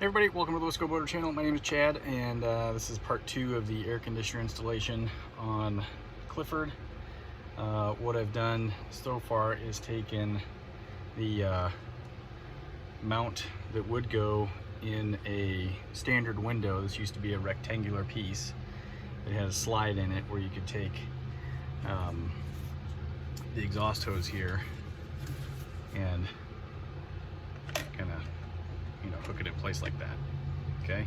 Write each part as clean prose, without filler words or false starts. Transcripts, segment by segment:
Hey everybody, welcome to the Wisco Boater channel. My name is Chad, and this is part 2 of the air conditioner installation on Clifford. What I've done so far is taken the mount that would go in a standard window. This used to be a rectangular piece. It has a slide in it where you could take the exhaust hose here and kind of hook it in place like that. Okay,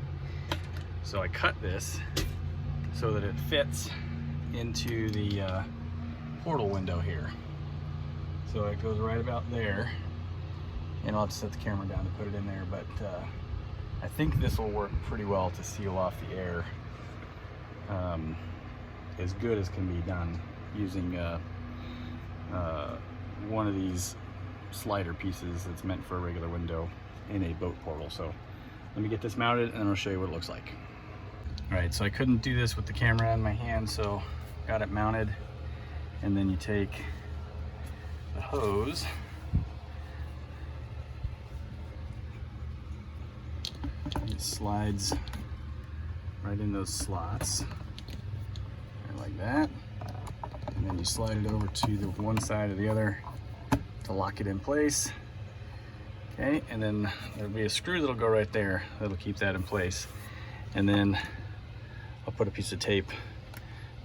so I cut this so that it fits into the portal window here. So it goes right about there, and I'll have to set the camera down to put it in there, but I think this will work pretty well to seal off the air as good as can be done using one of these slider pieces that's meant for a regular window in a boat portal. So let me get this mounted and I'll show you what it looks like. All right, so I couldn't do this with the camera in my hand, so got it mounted, and then you take the hose and it slides right in those slots right like that, and then you slide it over to the one side or the other to lock it in place. Okay, and then there'll be a screw that'll go right there that'll keep that in place, and then I'll put a piece of tape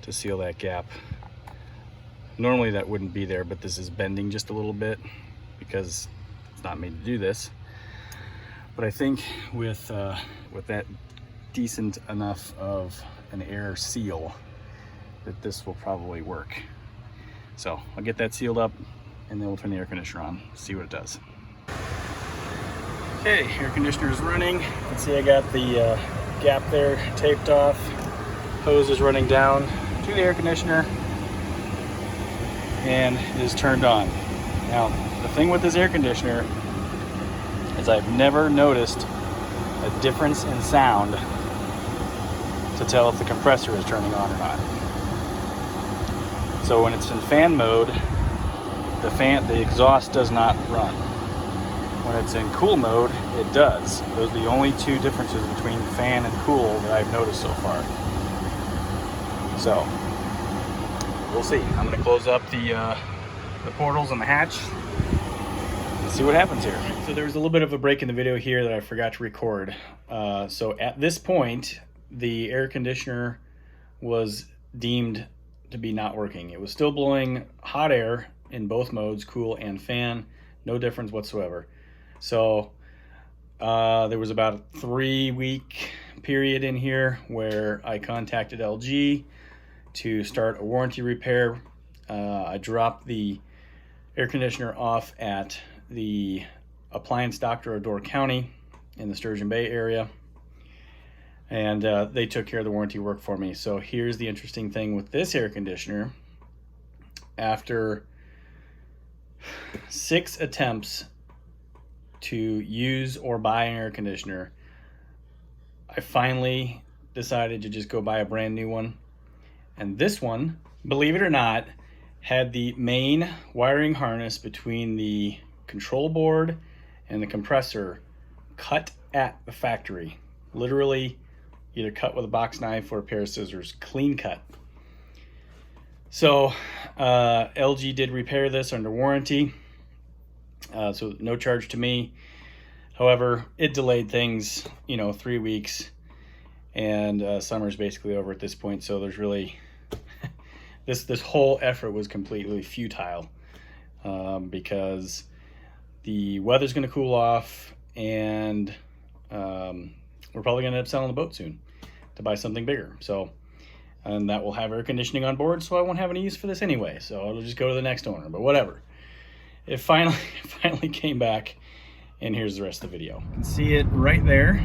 to seal that gap. Normally that wouldn't be there, but this is bending just a little bit because it's not made to do this. But I think with that decent enough of an air seal that this will probably work. So I'll get that sealed up and then we'll turn the air conditioner on, see what it does. Okay, air conditioner is running. You can see I got the gap there taped off. Hose is running down to the air conditioner and it is turned on. Now, the thing with this air conditioner is I've never noticed a difference in sound to tell if the compressor is turning on or not. So when it's in fan mode, the exhaust does not run. When it's in cool mode, it does. Those are the only two differences between fan and cool that I've noticed so far. So, we'll see. I'm going to close up the portals and the hatch and see what happens here. So there was a little bit of a break in the video here that I forgot to record. So at this point, the air conditioner was deemed to be not working. It was still blowing hot air in both modes, cool and fan, no difference whatsoever. So there was about a 3-week period in here where I contacted LG to start a warranty repair. I dropped the air conditioner off at the appliance doctor of Door County in the Sturgeon Bay area, and they took care of the warranty work for me. So here's the interesting thing with this air conditioner. After 6 attempts to use or buy an air conditioner, I finally decided to just go buy a brand new one. And this one, believe it or not, had the main wiring harness between the control board and the compressor cut at the factory. Literally either cut with a box knife or a pair of scissors, clean cut. So LG did repair this under warranty. So no charge to me. However, it delayed things, 3 weeks, and summer's basically over at this point. So there's really, this whole effort was completely futile because the weather's going to cool off, and we're probably going to end up selling the boat soon to buy something bigger. So, and that will have air conditioning on board, so I won't have any use for this anyway. So it'll just go to the next owner, but whatever. It finally came back, and here's the rest of the video. You can see it right there,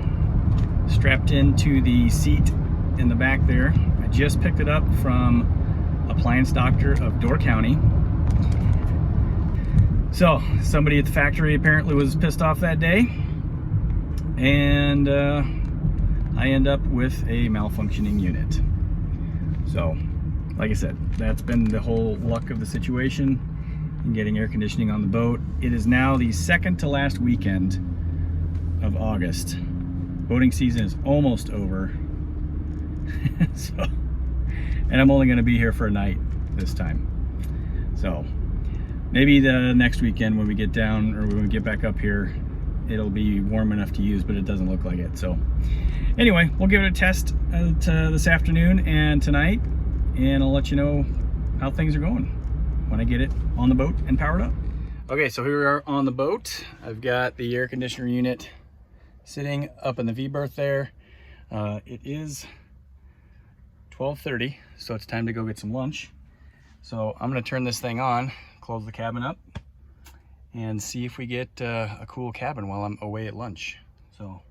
strapped into the seat in the back there. I just picked it up from Appliance Doctor of Door County. So somebody at the factory apparently was pissed off that day, and I end up with a malfunctioning unit. So, like I said, that's been the whole luck of the situation in getting air conditioning on the boat. It is now the second to last weekend of August, Boating season is almost over. So, and I'm only going to be here for a night this time. So maybe the next weekend when we get down, or when we get back up here, it'll be warm enough to use, but it doesn't look like it. So anyway, we'll give it a test this afternoon and tonight, and I'll let you know how things are going when I get it on the boat and powered up. Okay, so here we are on the boat. I've got the air conditioner unit sitting up in the V-berth there. It is 12:30, so it's time to go get some lunch. So I'm gonna turn this thing on, close the cabin up, and see if we get a cool cabin while I'm away at lunch. So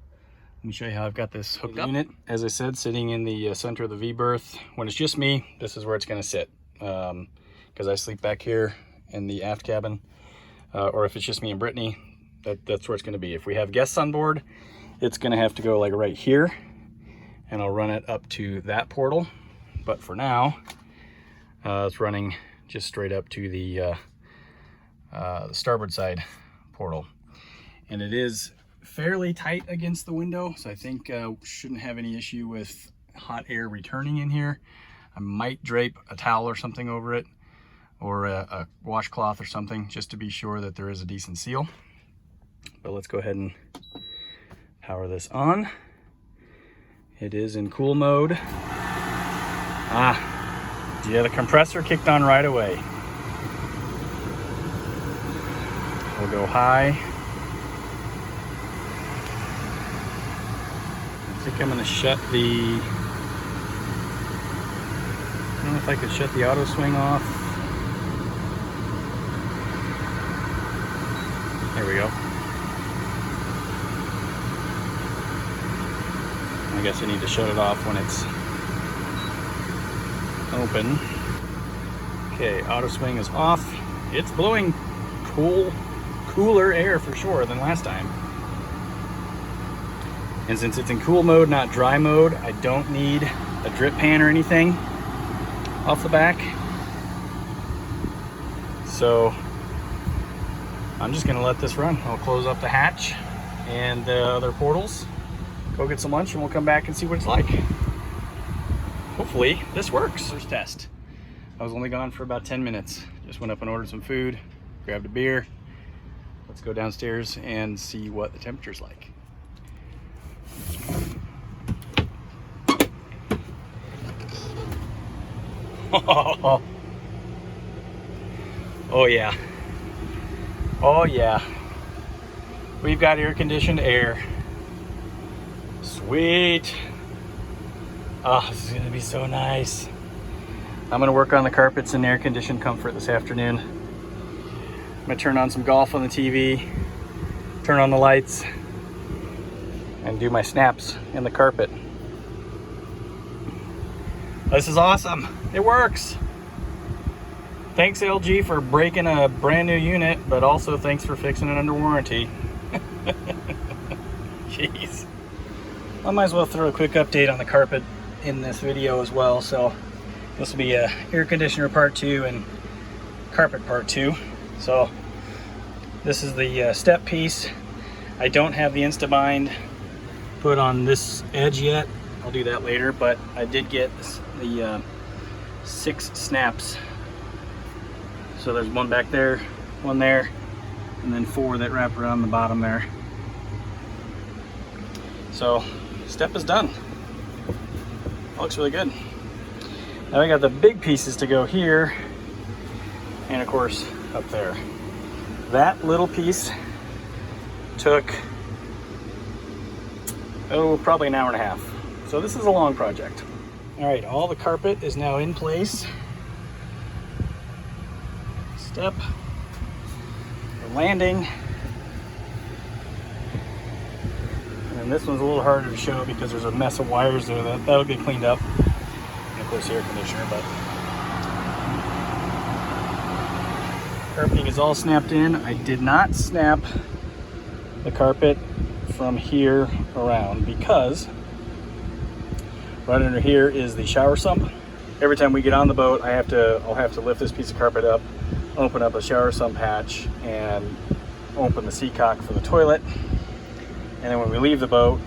let me show you how I've got this hooked up. Unit, as I said, sitting in the center of the V-berth. When it's just me, this is where it's gonna sit, because I sleep back here in the aft cabin, or if it's just me and Brittany, that's where it's gonna be. If we have guests on board, it's gonna have to go like right here, and I'll run it up to that portal. But for now, it's running just straight up to the starboard side portal. And it is fairly tight against the window, so I think shouldn't have any issue with hot air returning in here. I might drape a towel or something over it, or a washcloth or something, just to be sure that there is a decent seal. But let's go ahead and power this on. It is in cool mode. Yeah, the compressor kicked on right away. We'll go high. I think I'm gonna shut the, I don't know if I could shut the auto swing off. There we go. I guess I need to shut it off when it's open. Okay, auto swing is off. It's blowing cooler air for sure than last time. And since it's in cool mode, not dry mode, I don't need a drip pan or anything off the back. So I'm just gonna let this run. I'll close up the hatch and the other portals, go get some lunch, and we'll come back and see what it's like. Hopefully this works. First test. I was only gone for about 10 minutes. Just went up and ordered some food, grabbed a beer. Let's go downstairs and see what the temperature's like. Oh yeah. Oh yeah. We've got air conditioned air. Sweet. Oh, this is gonna be so nice. I'm gonna work on the carpets and air conditioned comfort this afternoon. I'm gonna turn on some golf on the TV, turn on the lights, and do my snaps in the carpet. This is awesome. It works. Thanks LG for breaking a brand new unit, but also thanks for fixing it under warranty. Jeez. I might as well throw a quick update on the carpet in this video as well. So this will be a air conditioner part 2 and carpet part 2. So this is the step piece. I don't have the Instabind put on this edge yet. I'll do that later, but I did get the 6 snaps. So there's one back there, one there, and then 4 that wrap around the bottom there. So step is done. Looks really good. Now I got the big pieces to go here, and of course up there. That little piece took, probably an hour and a half. So this is a long project. All right, all the carpet is now in place. Step, the landing. And this one's a little harder to show because there's a mess of wires there. That'll get cleaned up. And of course, the air conditioner, but carpeting is all snapped in. I did not snap the carpet from here around because right under here is the shower sump. Every time we get on the boat, I'll have to lift this piece of carpet up, open up a shower sump hatch, and open the seacock for the toilet. And then when we leave the boat,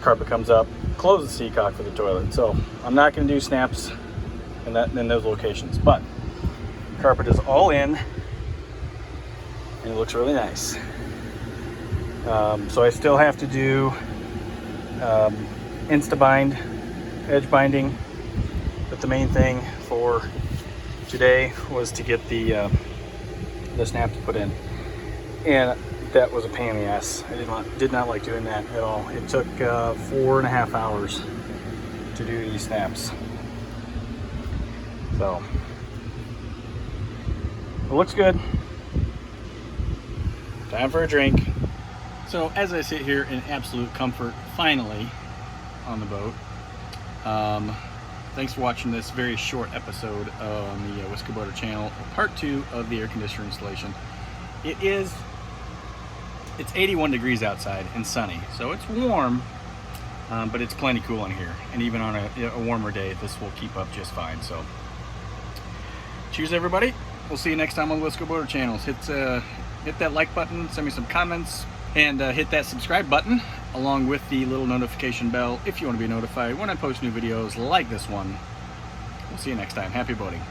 carpet comes up, close the seacock for the toilet. So I'm not going to do snaps in those locations, but carpet is all in and it looks really nice. So I still have to do Insta-bind, edge binding, but the main thing for today was to get the snap to put in, and that was a pain in the ass. I did not like doing that at all. It took 4.5 hours to do these snaps. So it looks good. Time for a drink. So as I sit here in absolute comfort, finally on the boat, thanks for watching this very short episode on the Whiskey Boater channel, part 2 of the air conditioner installation. It's 81 degrees outside and sunny, so it's warm, but it's plenty cool in here. And even on a warmer day, this will keep up just fine. So cheers, everybody. We'll see you next time on the Whiskey Boater channels. Hit that like button, send me some comments, and hit that subscribe button along with the little notification bell if you want to be notified when I post new videos like this one. We'll see you next time. Happy boating.